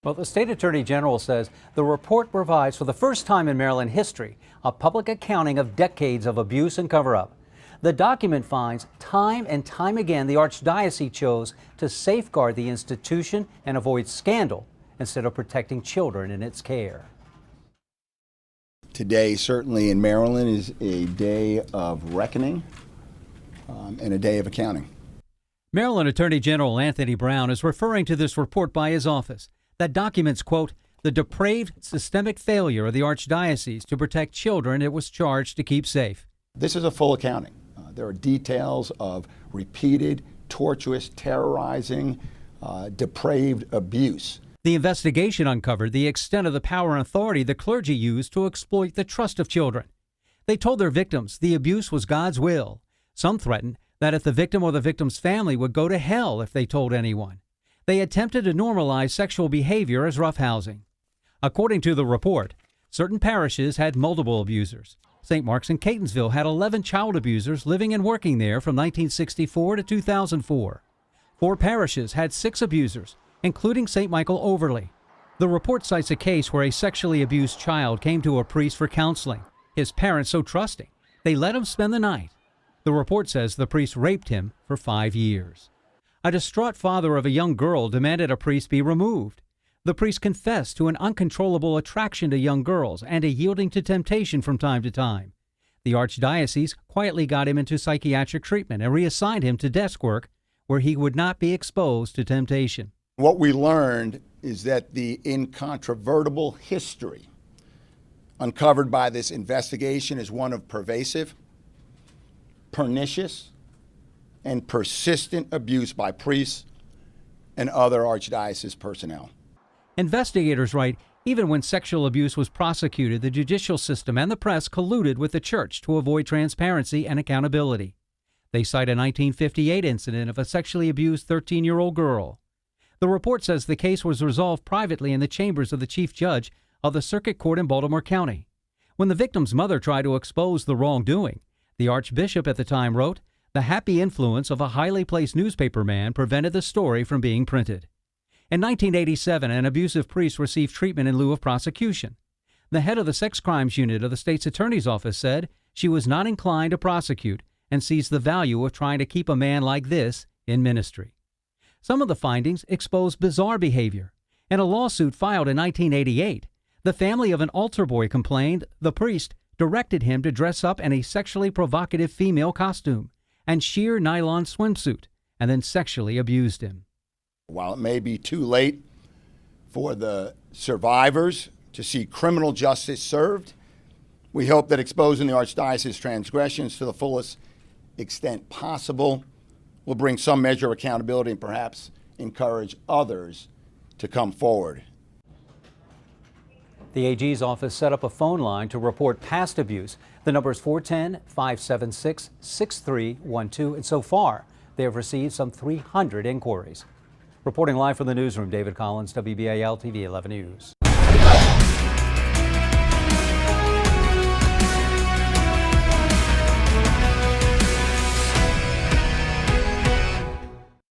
Well, the state attorney general says the report provides, for the first time in Maryland history, a public accounting of decades of abuse and cover-up. The document finds time and time again the archdiocese chose to safeguard the institution and avoid scandal instead of protecting children in its care. Today, certainly in Maryland, is a day of reckoning and a day of accounting. Maryland Attorney General Anthony Brown is referring to this report by his office that documents, quote, the depraved systemic failure of the archdiocese to protect children it was charged to keep safe. This is a full accounting. There are details of repeated, tortuous, terrorizing, depraved abuse. The investigation uncovered the extent of the power and authority the clergy used to exploit the trust of children. They told their victims the abuse was God's will. Some threatened that if the victim or the victim's family would go to hell if they told anyone. They attempted to normalize sexual behavior as roughhousing. According to the report, certain parishes had multiple abusers. St. Mark's in Catonsville had 11 child abusers living and working there from 1964 to 2004. 4 parishes had 6 abusers, including St. Michael Overley. The report cites a case where a sexually abused child came to a priest for counseling. His parents so trusting, they let him spend the night. The report says the priest raped him for 5 years. A distraught father of a young girl demanded a priest be removed. The priest confessed to an uncontrollable attraction to young girls and a yielding to temptation from time to time. The archdiocese quietly got him into psychiatric treatment and reassigned him to desk work where he would not be exposed to temptation. What we learned is that the incontrovertible history uncovered by this investigation is one of pervasive, pernicious, and persistent abuse by priests and other archdiocese personnel. Investigators write, even when sexual abuse was prosecuted, the judicial system and the press colluded with the church to avoid transparency and accountability. They cite a 1958 incident of a sexually abused 13-year-old girl. The report says the case was resolved privately in the chambers of the chief judge of the circuit court in Baltimore County. When the victim's mother tried to expose the wrongdoing, the archbishop at the time wrote, the happy influence of a highly placed newspaper man prevented the story from being printed. In 1987, an abusive priest received treatment in lieu of prosecution. The head of the sex crimes unit of the state's attorney's office said she was not inclined to prosecute and sees the value of trying to keep a man like this in ministry. Some of the findings expose bizarre behavior. In a lawsuit filed in 1988, the family of an altar boy complained the priest directed him to dress up in a sexually provocative female costume and sheer nylon swimsuit, and then sexually abused him. While it may be too late for the survivors to see criminal justice served, we hope that exposing the archdiocese's transgressions to the fullest extent possible will bring some measure of accountability and perhaps encourage others to come forward. The AG's office set up a phone line to report past abuse. The number is 410-576-6312, and so far they have received some 300 inquiries. Reporting live from the newsroom, David Collins, WBAL TV 11 News.